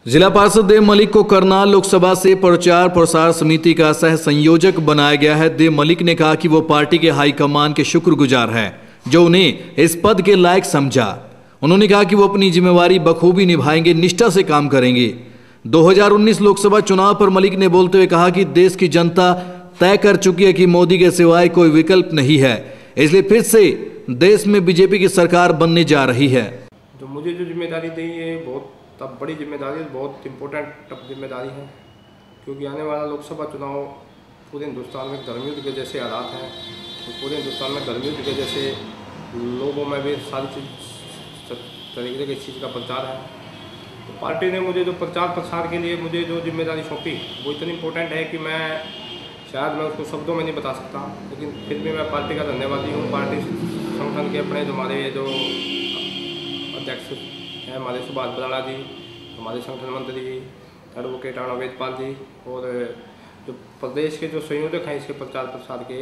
जिला पार्षद देव मलिक को करनाल लोकसभा से प्रचार प्रसार समिति का सह संयोजक बनाया गया है। देव मलिक ने कहा कि वो पार्टी के हाईकमान के शुक्रगुजार हैं जो उन्हें इस पद के लायक समझा। उन्होंने कहा कि वो अपनी जिम्मेवारी बखूबी निभाएंगे, निष्ठा से काम करेंगे। 2019 लोकसभा चुनाव पर मलिक ने बोलते हुए कहा कि देश की जनता तय कर चुकी है कि मोदी के सिवाय कोई विकल्प नहीं है, इसलिए फिर से देश में बीजेपी की सरकार बनने जा रही है। तो मुझे जो जिम्मेदारी दी है बहुत तब बड़ी जिम्मेदारी, बहुत इम्पोर्टेंट जिम्मेदारी है, क्योंकि आने वाला लोकसभा चुनाव पूरे हिंदुस्तान में धर्मयुद्ध के जैसे हालात हैं। तो पूरे हिंदुस्तान में धर्मयुद्ध के जैसे लोगों में भी सारी चीज़ तरीके की चीज़ का प्रचार है। तो पार्टी ने मुझे जो प्रचार प्रसार के लिए मुझे जो जिम्मेदारी सौंपी वो इतनी इम्पोर्टेंट है कि शायद मैं उसको शब्दों में नहीं बता सकता, लेकिन फिर भी मैं पार्टी का धन्यवादी हूँ। पार्टी संगठन के अपने जो हमारे जो अध्यक्ष हैं, हमारे सुभाष बराला जी, हमारे संगठन मंत्री एडवोकेट वेदपाल जी, और जो प्रदेश के जो संयोजक हैं इसके प्रचार प्रसार के,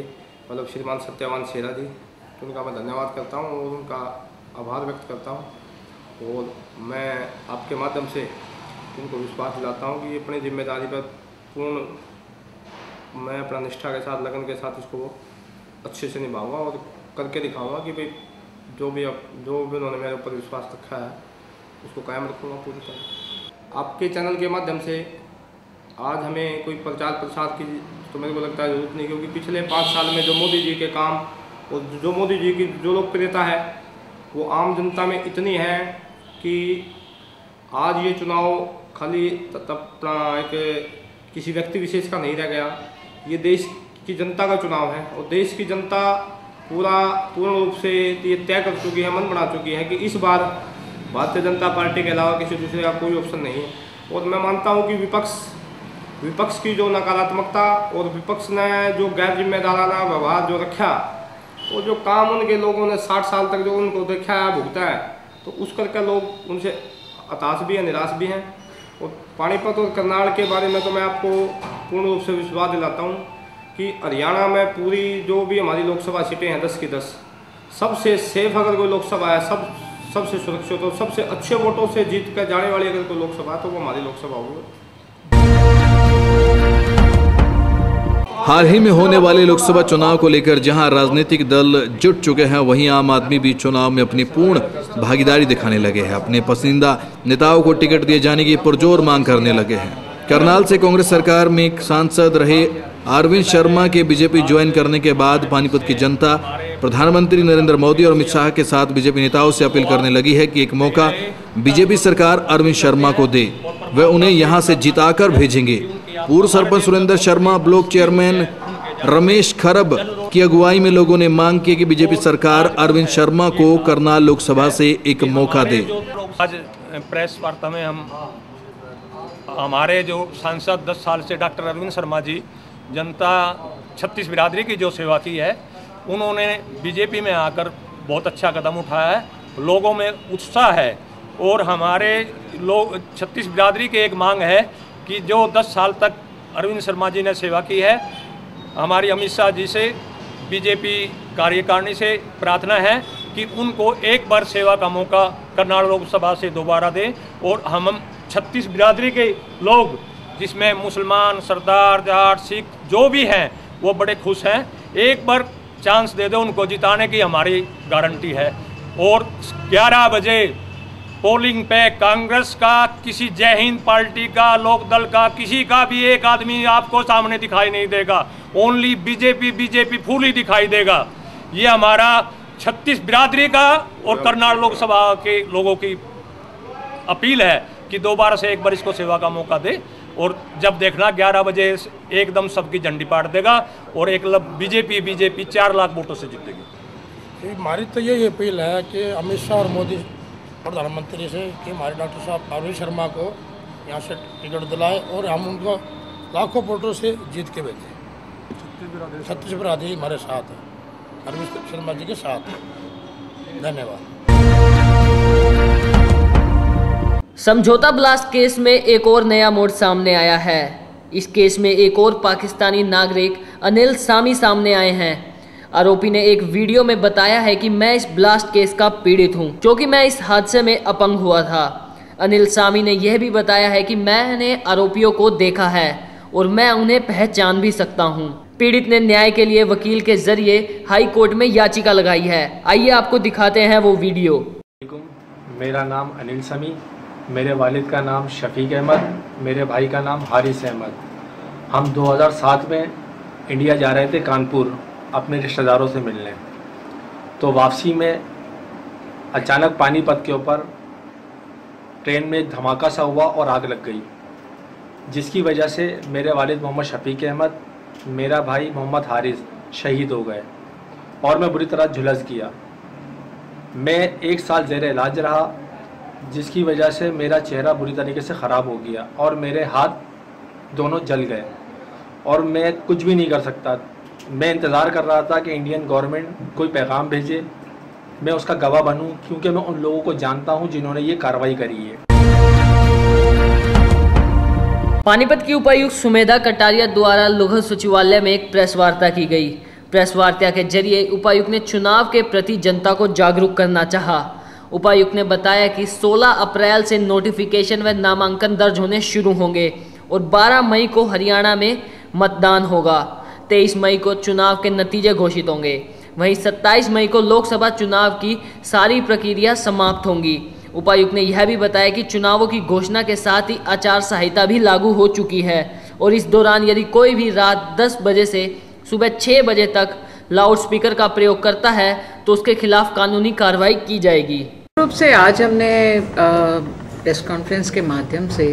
मतलब श्रीमान सत्यवान शेरा जी, तो उनका मैं धन्यवाद करता हूँ और उनका आभार व्यक्त करता हूँ। और मैं आपके माध्यम से उनको विश्वास दिलाता हूँ कि अपनी जिम्मेदारी पर पूर्ण मैं अपना निष्ठा के साथ, लगन के साथ इसको अच्छे से निभाऊंगा और करके दिखाऊंगा कि भाई जो भी उन्होंने मेरे ऊपर विश्वास रखा है उसको कायम रखूँगा पूरी तरह। आपके चैनल के माध्यम से आज हमें कोई प्रचार प्रसार की तो मेरे को लगता है जरूरत नहीं, क्योंकि पिछले 5 साल में जो मोदी जी के काम और जो मोदी जी की जो लोकप्रियता है वो आम जनता में इतनी है कि आज ये चुनाव खाली अपना एक किसी व्यक्ति विशेष का नहीं रह गया, ये देश की जनता का चुनाव है। और देश की जनता पूर्ण रूप से ये तय कर चुकी है, मन बना चुकी है कि इस बार भारतीय जनता पार्टी के अलावा किसी दूसरे का कोई ऑप्शन नहीं है। और मैं मानता हूँ कि विपक्ष की जो नकारात्मकता और विपक्ष ने जो गैर जिम्मेदाराना व्यवहार जो रखा और जो काम उनके लोगों ने 60 साल तक जो उनको देखा है, भुगता है, तो उस करके लोग उनसे हताश भी हैं, निराश भी हैं। और पानीपत और करनाल के बारे में तो मैं आपको पूर्ण रूप से विश्वास दिलाता हूँ कि हरियाणा में पूरी जो भी हमारी लोकसभा सीटें हैं 10 की 10 सबसे सेफ अगर कोई लोकसभा है, सबसे सुरक्षित और सबसे अच्छे वोटों से जीत कर जाने वाली अगर कोई लोकसभा है तो वो हमारी लोकसभा होगी। हाल ही में होने वाले लोकसभा चुनाव को लेकर जहां राजनीतिक दल जुट चुके हैं, वहीं आम आदमी भी चुनाव में अपनी पूर्ण भागीदारी दिखाने लगे हैं। अपने पसंदीदा नेताओं को टिकट दिए जाने की पुरजोर मांग करने लगे हैं। करनाल से कांग्रेस सरकार में एक सांसद रहे अरविंद शर्मा के बीजेपी ज्वाइन करने के बाद पानीपत की जनता प्रधानमंत्री नरेंद्र मोदी और अमित शाह के साथ बीजेपी नेताओं से अपील करने लगी है कि एक मौका बीजेपी सरकार अरविंद शर्मा को दे, वे उन्हें यहां से जिताकर भेजेंगे। पूर्व सरपंच सुरेंद्र शर्मा, ब्लॉक चेयरमैन रमेश खरब की अगुवाई में लोगों ने मांग की कि बीजेपी सरकार अरविंद शर्मा को करनाल लोकसभा से एक मौका दे। आज प्रेस वार्ता में हमारे जो सांसद 10 साल से डॉक्टर अरविंद शर्मा जी जनता 36 बिरादरी की जो सेवा की है, उन्होंने बीजेपी में आकर बहुत अच्छा कदम उठाया है। लोगों में उत्साह है और हमारे लोग 36 बिरादरी की एक मांग है कि जो 10 साल तक अरविंद शर्मा जी ने सेवा की है, हमारी अमित शाह जी से बीजेपी कार्यकारिणी से प्रार्थना है कि उनको एक बार सेवा का मौका करनाल लोकसभा से दोबारा दें। और हम 36 बिरादरी के लोग, जिसमें मुसलमान, सरदार, जाट, सिख जो भी हैं, वो बड़े खुश हैं। एक बार चांस दे दो उनको जिताने की हमारी गारंटी है। और 11 बजे पोलिंग पे कांग्रेस का, किसी जय हिंद पार्टी का, लोकदल का, किसी का भी एक आदमी आपको सामने दिखाई नहीं देगा। ओनली बीजेपी फुल ही दिखाई देगा। ये हमारा 36 बिरादरी का और करनाल लोकसभा के लोगों की अपील है कि दोबारा से एक बार इसको सेवा का मौका दे। और जब देखना 11 बजे एकदम सबकी झंडी पाड़ देगा और एक बीजेपी 4 लाख वोटों से जीतेगी। हमारी तो यही अपील है कि अमित शाह और मोदी प्रधानमंत्री से कि हमारे डॉक्टर साहब अरविंद शर्मा को यहाँ से टिकट दिलाए और हम उनको लाखों वोटों से जीत के भेजें। 36 बिरादरी हमारे साथ है, अरविंद शर्मा जी के साथ है। धन्यवाद। समझौता ब्लास्ट केस में एक और नया मोड़ सामने आया है। इस केस में एक और पाकिस्तानी नागरिक अनिल सामी सामने आए हैं। आरोपी ने एक वीडियो में बताया है कि मैं इस ब्लास्ट केस का पीड़ित हूं, क्योंकि मैं इस हादसे में अपंग हुआ था। अनिल सामी ने यह भी बताया है कि मैंने आरोपियों को देखा है और मैं उन्हें पहचान भी सकता हूं। पीड़ित ने न्याय के लिए वकील के जरिए हाई कोर्ट में याचिका लगाई है। आइए आपको दिखाते हैं वो वीडियो। मेरा नाम अनिल सामी, मेरे वालिद का नाम शफीक अहमद, मेरे भाई का नाम हारिस अहमद। हम 2007 में इंडिया जा रहे थे कानपुर अपने रिश्तेदारों से मिलने। तो वापसी में अचानक पानीपत के ऊपर ट्रेन में एक धमाका सा हुआ और आग लग गई, जिसकी वजह से मेरे वालिद मोहम्मद शफीक अहमद, मेरा भाई मोहम्मद हारिस शहीद हो गए और मैं बुरी तरह झुलस गया। मैं 1 साल ज़ेरे इलाज रहा, जिसकी वजह से मेरा चेहरा बुरी तरीके से ख़राब हो गया और मेरे हाथ दोनों जल गए और मैं कुछ भी नहीं कर सकता। मैं इंतज़ार कर रहा था कि इंडियन गवर्नमेंट कोई पैगाम भेजे, मैं उसका गवाह बनूं, क्योंकि मैं उन लोगों को जानता हूं जिन्होंने ये कार्रवाई करी है। पानीपत की उपायुक्त सुमेधा कटारिया द्वारा लोकल सचिवालय में एक प्रेस वार्ता की गई। प्रेस वार्ता के जरिए उपायुक्त ने चुनाव के प्रति जनता को जागरूक करना चाहा। उपायुक्त ने बताया कि 16 अप्रैल से नोटिफिकेशन व नामांकन दर्ज होने शुरू होंगे और 12 मई को हरियाणा में मतदान होगा। 23 मई को चुनाव के नतीजे घोषित होंगे। वहीं 27 मई को लोकसभा चुनाव की सारी प्रक्रिया समाप्त होंगी। उपायुक्त ने यह भी बताया कि चुनावों की घोषणा के साथ ही आचार संहिता भी लागू हो चुकी है और इस दौरान यदि कोई भी रात 10 बजे से सुबह 6 बजे तक लाउड स्पीकर का प्रयोग करता है तो उसके खिलाफ कानूनी कार्रवाई की जाएगी। रूप से आज हमने प्रेस कॉन्फ्रेंस के माध्यम से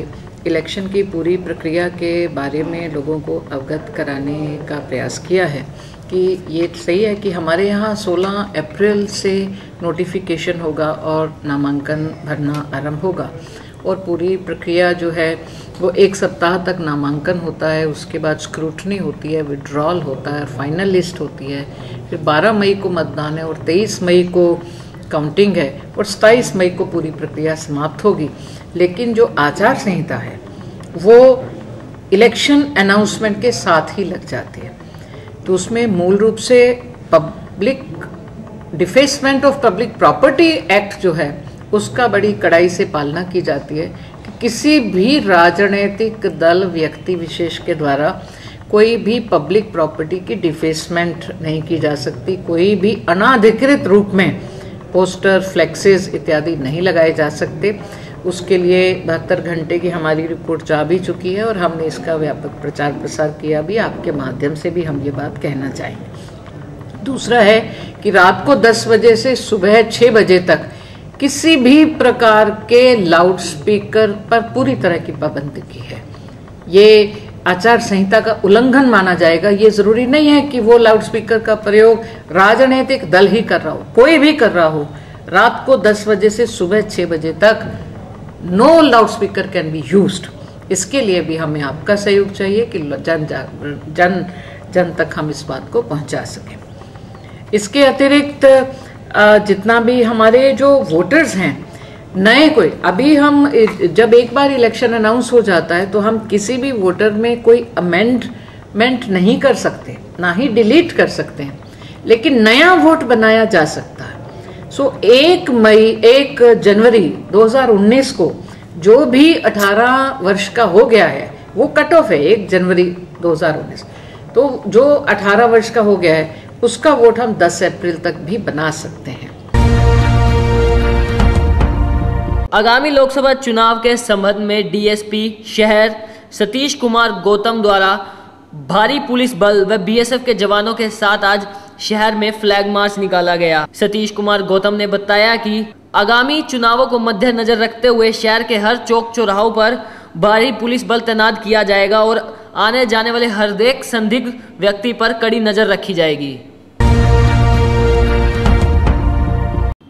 इलेक्शन की पूरी प्रक्रिया के बारे में लोगों को अवगत कराने का प्रयास किया है कि ये सही है कि हमारे यहाँ 16 अप्रैल से नोटिफिकेशन होगा और नामांकन भरना आरंभ होगा और पूरी प्रक्रिया जो है वो 1 सप्ताह तक नामांकन होता है, उसके बाद स्क्रूटनी होती है, विड्रॉल होता है, फाइनल लिस्ट होती है, फिर 12 मई को मतदान है और 23 मई को काउंटिंग है और 27 मई को पूरी प्रक्रिया समाप्त होगी। लेकिन जो आचार संहिता है वो इलेक्शन अनाउंसमेंट के साथ ही लग जाती है, तो उसमें मूल रूप से public defacement of public property act जो है उसका बड़ी कड़ाई से पालना की जाती है कि किसी भी राजनीतिक दल व्यक्ति विशेष के द्वारा कोई भी पब्लिक प्रॉपर्टी की डिफेसमेंट नहीं की जा सकती। कोई भी अनाधिकृत रूप में पोस्टर, फ्लेक्सेस इत्यादि नहीं लगाए जा सकते। उसके लिए 72 घंटे की हमारी रिपोर्ट जा भी चुकी है और हमने इसका व्यापक प्रचार प्रसार किया भी। आपके माध्यम से भी हम ये बात कहना चाहेंगे। दूसरा है कि रात को 10 बजे से सुबह 6 बजे तक किसी भी प्रकार के लाउड स्पीकर पर पूरी तरह की पाबंदी की है। ये आचार संहिता का उल्लंघन माना जाएगा। ये जरूरी नहीं है कि वो लाउड स्पीकर का प्रयोग राजनीतिक दल ही कर रहा हो, कोई भी कर रहा हो। रात को 10 बजे से सुबह 6 बजे तक no loudspeaker can be used. इसके लिए भी हमें आपका सहयोग चाहिए कि जन तक हम इस बात को पहुंचा सकें। इसके अतिरिक्त जितना भी हमारे जो वोटर्स हैं नए, कोई अभी हम जब एक बार इलेक्शन अनाउंस हो जाता है तो हम किसी भी वोटर में कोई अमेंडमेंट नहीं कर सकते, ना ही डिलीट कर सकते हैं, लेकिन नया वोट बनाया जा सकता है। सो 1 जनवरी 2019 को जो भी 18 वर्ष का हो गया है वो कट ऑफ है 1 जनवरी 2019। तो जो 18 वर्ष का हो गया है उसका वोट हम 10 अप्रैल तक भी बना सकते हैं। आगामी लोकसभा चुनाव के संबंध में डीएसपी शहर सतीश कुमार गौतम द्वारा भारी पुलिस बल व बीएसएफ के जवानों के साथ आज शहर में फ्लैग मार्च निकाला गया। सतीश कुमार गौतम ने बताया कि आगामी चुनावों को मद्देनजर रखते हुए शहर के हर चौक चौराहों पर भारी पुलिस बल तैनात किया जाएगा और आने जाने वाले हर एक संदिग्ध व्यक्ति पर कड़ी नजर रखी जाएगी।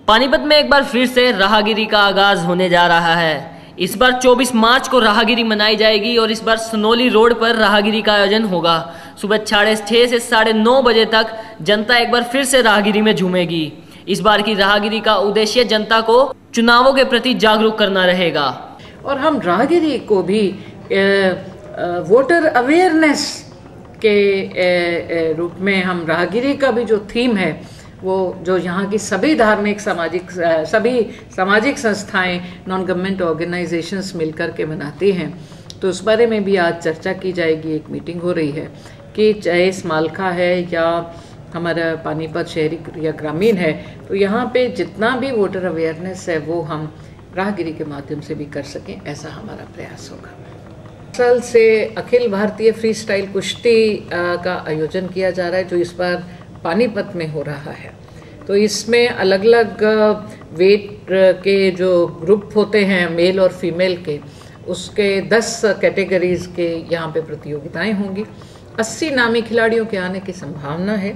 पानीपत में एक बार फिर से राहगिरी का आगाज होने जा रहा है। इस बार 24 मार्च को राहगिरी मनाई जाएगी और इस बार सनोली रोड पर राहगिरी का आयोजन होगा। सुबह 6:30 से 9:30 बजे तक जनता एक बार फिर से राहगिरी में झूमेगी। इस बार की राहगिरी का उद्देश्य जनता को चुनावों के प्रति जागरूक करना रहेगा। और हम राहगिरी को भी वोटर अवेयरनेस के रूप में हम राहगिरी का भी जो थीम है वो जो यहाँ की सभी धार्मिक सभी सामाजिक संस्थाएं, नॉन गवर्नमेंट ऑर्गेनाइजेशंस मिलकर के मनाती हैं। तो उस बारे में भी आज चर्चा की जाएगी। एक मीटिंग हो रही है कि चाहे स्मालखा है या हमारा पानीपत शहरी या ग्रामीण है, तो यहाँ पे जितना भी वोटर अवेयरनेस है वो हम राहगिरी के माध्यम से भी कर सकें, ऐसा हमारा प्रयास होगा। साल से अखिल भारतीय फ्री स्टाइल कुश्ती का आयोजन किया जा रहा है, जो इस बार पानीपत में हो रहा है। तो इसमें अलग अलग वेट के जो ग्रुप होते हैं मेल और फीमेल के, उसके 10 कैटेगरीज के यहाँ पे प्रतियोगिताएं होंगी। 80 नामी खिलाड़ियों के आने की संभावना है।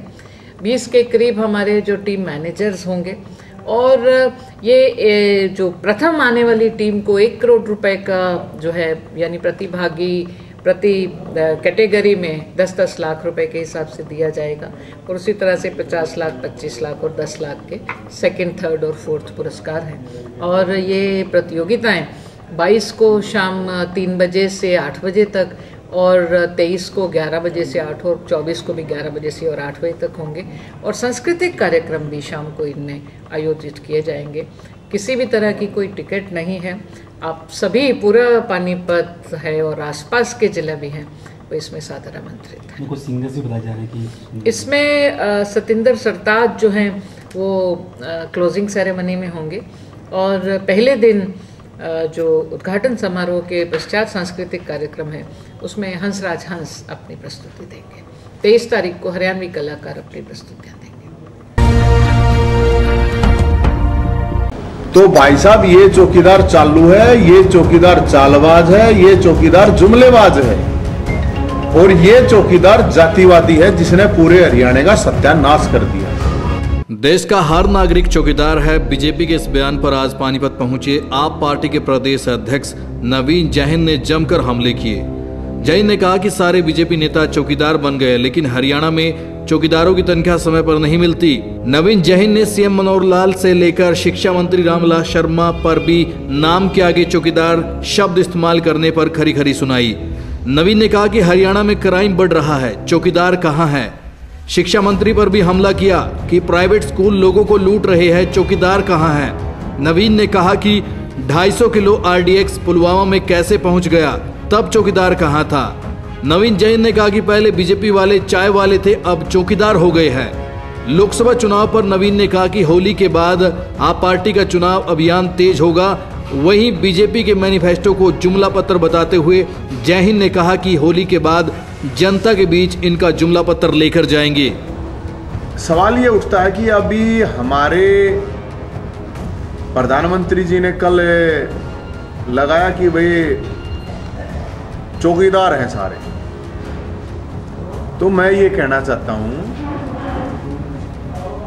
20 के करीब हमारे जो टीम मैनेजर्स होंगे, और ये जो प्रथम आने वाली टीम को 1 करोड़ रुपए का जो है, यानी प्रतिभागी प्रति कैटेगरी में 10-10 लाख रुपए के हिसाब से दिया जाएगा। और उसी तरह से 50 लाख, 25 लाख और 10 लाख के सेकंड, थर्ड और फोर्थ पुरस्कार हैं। और ये प्रतियोगिताएं 22 को शाम 3 बजे से 8 बजे तक, और 23 को 11 बजे से 8, और 24 को भी 11 बजे से और 8 बजे तक होंगे। और सांस्कृतिक कार्यक्रम भी शाम को इनमें आयोजित किए जाएंगे। किसी भी तरह की कोई टिकट नहीं है। आप सभी, पूरा पानीपत है और आसपास के जिले भी हैं, वो इसमें सादर आमंत्रित हैं। कुछ सिंगर्स भी बताया जा रहा है कि इसमें सतिंदर सरताज जो हैं वो क्लोजिंग सेरेमनी में होंगे, और पहले दिन जो उद्घाटन समारोह के पश्चात सांस्कृतिक कार्यक्रम है उसमें हंसराज हंस अपनी प्रस्तुति देंगे। 23 तारीख को हरियाणवी कलाकार अपनी प्रस्तुतियां देंगे। तो भाई साहब, ये चौकीदार चालू है, ये चौकीदार चालबाज है, ये चौकीदार जुमलेबाज है, और ये चौकीदार जातिवादी है जिसने पूरे हरियाणा का सत्यानाश कर दिया। देश का हर नागरिक चौकीदार है। बीजेपी के इस बयान पर आज पानीपत पहुंचे आप पार्टी के प्रदेश अध्यक्ष नवीन जैन ने जमकर हमले किए। जैन ने कहा कि सारे बीजेपी नेता चौकीदार बन गए, लेकिन हरियाणा में चौकीदारों की तनख्वाह समय पर नहीं मिलती। नवीन जैन ने सीएम मनोहर लाल से लेकर शिक्षा मंत्री रामविलास शर्मा पर भी नाम के आगे चौकीदार शब्द इस्तेमाल करने पर खरी खरी सुनाई। नवीन ने कहा कि हरियाणा में क्राइम बढ़ रहा है, चौकीदार कहां है। शिक्षा मंत्री पर भी हमला किया कि प्राइवेट स्कूल लोगों को लूट रहे हैं, चौकीदार कहां है। नवीन ने कहा कि 250 किलो आरडीएक्स पुलवामा में कैसे पहुंच गया, तब चौकीदार कहां था। नवीन जैन ने कहा कि पहले बीजेपी वाले चाय वाले थे, अब चौकीदार हो गए हैं। लोकसभा चुनाव पर नवीन ने कहा कि होली के बाद आप पार्टी का चुनाव अभियान तेज होगा। वहीं बीजेपी के मैनिफेस्टो को जुमला पत्र बताते हुए जैन ने कहा कि होली के बाद जनता के बीच इनका जुमला पत्र लेकर जाएंगे। सवाल ये उठता है कि अभी हमारे प्रधानमंत्री जी ने कल लगाया कि भाई चौकीदार हैं सारे, तो मैं ये कहना चाहता हूं,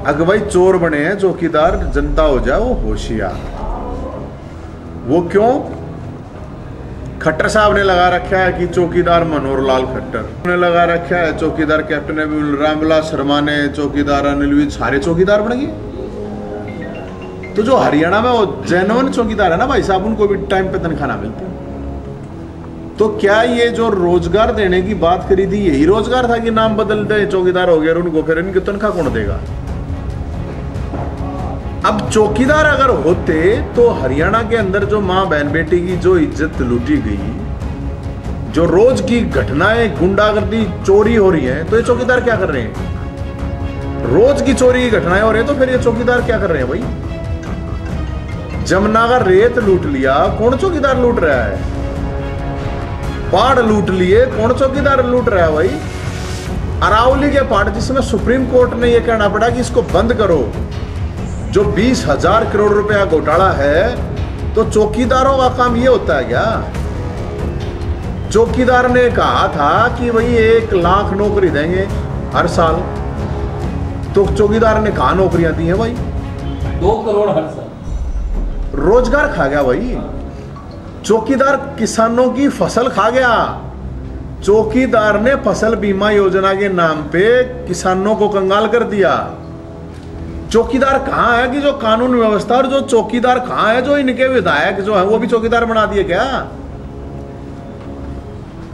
अगर भाई चोर बने हैं चौकीदार, जनता हो जाए वो होशियार। वो क्यों? खट्टर साहब ने लगा रखा है कि चौकीदार मनोहर लाल खट्टर ने लगा रखा है, चौकीदार कैप्टन रामविलास शर्मा ने, चौकीदार अनिल विज, सारे चौकीदार बन गए। तो जो हरियाणा में वो जेन्युइन चौकीदार है ना भाई साहब, उनको भी टाइम पे तनख्वाह ना मिलती। तो क्या ये जो रोजगार देने की बात करी थी, यही रोजगार था कि नाम बदल दे, चौकीदार हो गया उनको, फिर इनकी तनख्वाह कौन देगा? अब चौकीदार अगर होते तो हरियाणा के अंदर जो मां बहन बेटी की जो इज्जत लूटी गई, जो रोज की घटनाएं, गुंडागर्दी, चोरी हो रही है, तो ये चौकीदार क्या कर रहे हैं? रोज की चोरी की घटनाएं हो रही है, तो फिर ये चौकीदार क्या कर रहे हैं भाई? जमुना का रेत लूट लिया, कौन चौकीदार लूट रहा है? पहाड़ लूट लिए, कौन चौकीदार लूट रहा है भाई? अरावली के पहाड़ जिसमें सुप्रीम कोर्ट ने यह कहना पड़ा कि इसको बंद करो, जो 20,000 करोड़ रुपया घोटाला है, तो चौकीदारों का काम ये होता है क्या? चौकीदार ने कहा था कि भाई 1 लाख नौकरी देंगे हर साल, तो चौकीदार ने कहा नौकरियां दी हैं भाई? 2 करोड़ हर साल रोजगार खा गया भाई। चौकीदार किसानों की फसल खा गया। चौकीदार ने फसल बीमा योजना के नाम पे किसानों को कंगाल कर दिया। चौकीदार कहां है कि जो कानून व्यवस्था, और जो चौकीदार कहां है जो इनके विधायक जो है वो भी चौकीदार बना दिए क्या?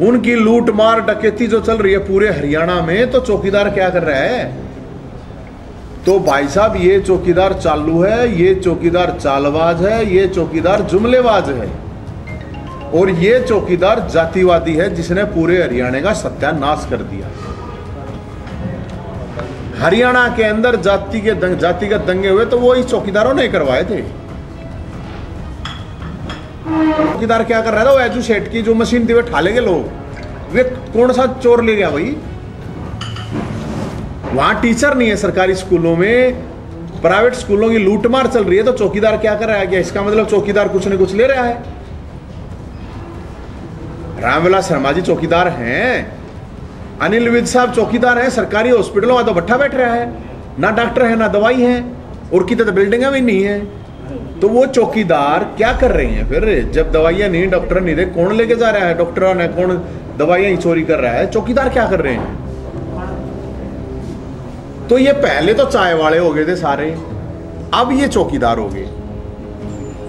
उनकी लूट मार डकैती जो चल रही है पूरे हरियाणा में, तो चौकीदार क्या कर रहा है? तो भाई साहब ये चौकीदार चालू है, ये चौकीदार चालबाज है, ये चौकीदार जुमलेबाज है और ये चौकीदार जातिवादी है जिसने पूरे हरियाणा का सत्यानाश कर दिया। हरियाणा के अंदर जातिगत दंगे हुए तो वो इस चौकीदारों ने करवाए थे। चौकीदार क्या कर रहा था, वो एजुसेट की जो मशीन थी वे ठा लेंगे लोग, वे कौन सा चोर ले गया भाई? वहां टीचर नहीं है सरकारी स्कूलों में, प्राइवेट स्कूलों की लूटमार चल रही है, तो चौकीदार क्या कर रहा है? क्या इसका मतलब चौकीदार कुछ न कुछ ले रहा है? रामविलास शर्मा जी चौकीदार हैं, अनिल विज साहब चौकीदार हैं, सरकारी हॉस्पिटलों में तो भट्ठा बैठ रहा है, ना डॉक्टर है ना दवाई है और कितने तो बिल्डिंगें भी नहीं है। तो वो चौकीदार क्या कर रहे हैं फिर? जब दवाइयां नहीं, डॉक्टर नहीं थे, कौन लेके जा रहा है? डॉक्टर ने कौन दवाइयां ही चोरी कर रहा है? चौकीदार क्या कर रहे हैं? तो ये पहले तो चाय वाले हो गए थे सारे, अब ये चौकीदार हो गए।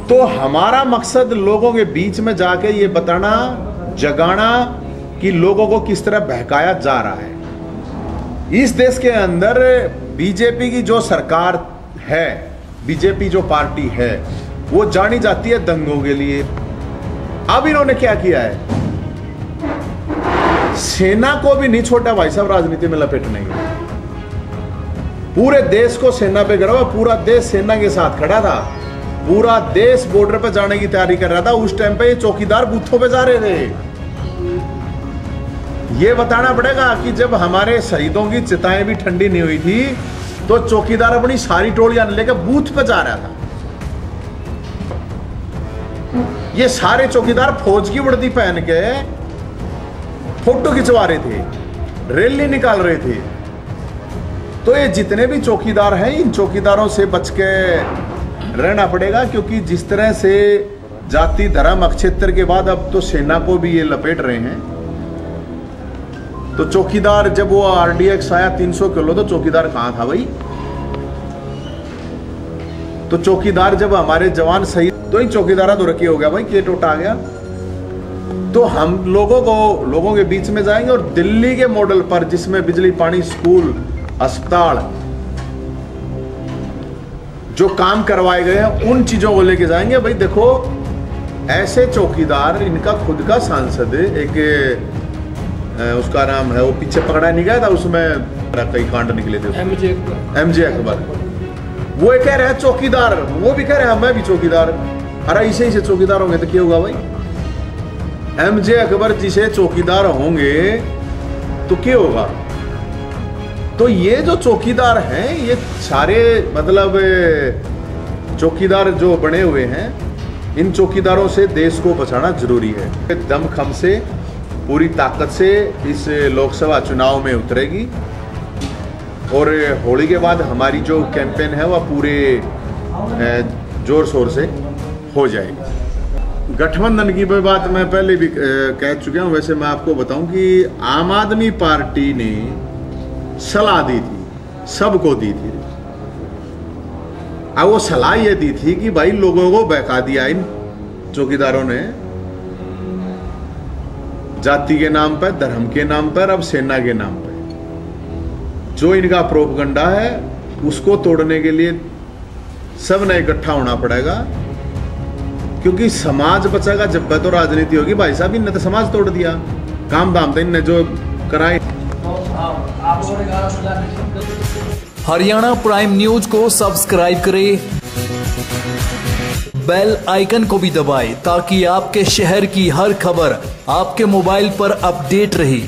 तो हमारा मकसद लोगों के बीच में जाके ये बताना, जगाना कि लोगों को किस तरह बहकाया जा रहा है। इस देश के अंदर बीजेपी की जो सरकार है, बीजेपी जो पार्टी है, वो जानी जाती है दंगों के लिए। अब इन्होंने क्या किया है? सेना को भी नहीं छोटा भाई साहब राजनीति में लपेटने के। पूरे देश को सेना पे गिरा हुआ, पूरा देश सेना के साथ खड़ा था, पूरा देश बॉर्डर पे जाने की तैयारी कर रहा था। उस टाइम पे ये चौकीदार बूथों पे जा रहे थे। ये बताना पड़ेगा कि जब हमारे शहीदों की चिताएं भी ठंडी नहीं हुई थी तो चौकीदार अपनी सारी टोलियां लेकर बूथ पे जा रहा था। ये सारे चौकीदार फौज की वर्दी पहन के फोटो खिंचवा रहे थे, रैली निकाल रहे थे। तो ये जितने भी चौकीदार हैं, इन चौकीदारों से बच के रहना पड़ेगा, क्योंकि जिस तरह से जाति धर्म अक्षेत्र के बाद अब तो सेना को भी ये लपेट रहे हैं। तो चौकीदार जब वो RDX आया 300 किलो, तो चौकीदार कहां था भाई? तो चौकीदार जब हमारे जवान शहीद, तो इन चौकीदारा तो रखी हो गया भाई, के टोटा आ गया। तो हम लोगों के बीच में जाएंगे और दिल्ली के मॉडल पर, जिसमें बिजली पानी स्कूल अस्पताल जो काम करवाए गए हैं, उन चीजों को लेके जाएंगे। भाई देखो, ऐसे चौकीदार, इनका खुद का सांसद एक उसका नाम है, वो पीछे पकड़ा नहीं गया था, उसमें कई कांड निकले थे, MJ अकबर। वो कह रहे हैं चौकीदार, वो भी कह रहे हैं मैं भी चौकीदार। अरे इसे से चौकीदार होंगे तो क्या होगा भाई? MJ अकबर जी से चौकीदार होंगे तो क्या होगा? तो ये जो चौकीदार हैं, ये सारे मतलब चौकीदार जो बने हुए हैं, इन चौकीदारों से देश को बचाना जरूरी है। दमखम से, पूरी ताकत से इस लोकसभा चुनाव में उतरेगी और होली के बाद हमारी जो कैंपेन है वह पूरे जोर शोर से हो जाएगी। गठबंधन की बात मैं पहले भी कह चुका हूँ। वैसे मैं आपको बताऊं कि आम आदमी पार्टी ने सलाह दी थी, सबको दी थी। अब वो सलाह ये दी थी कि भाई लोगों को बहका दिया इन चौकीदारों ने, जाति के नाम पर, धर्म के नाम पर, अब सेना के नाम पर। जो इनका प्रोपगंडा है उसको तोड़ने के लिए सब ने इकट्ठा होना पड़ेगा, क्योंकि समाज बचेगा जब तो राजनीति होगी। भाई साहब, इनने तो समाज तोड़ दिया, काम धाम तो इनने जो कराए। हरियाणा प्राइम न्यूज को सब्सक्राइब करें, बेल आइकन को भी दबाएं ताकि आपके शहर की हर खबर आपके मोबाइल पर अपडेट रहे।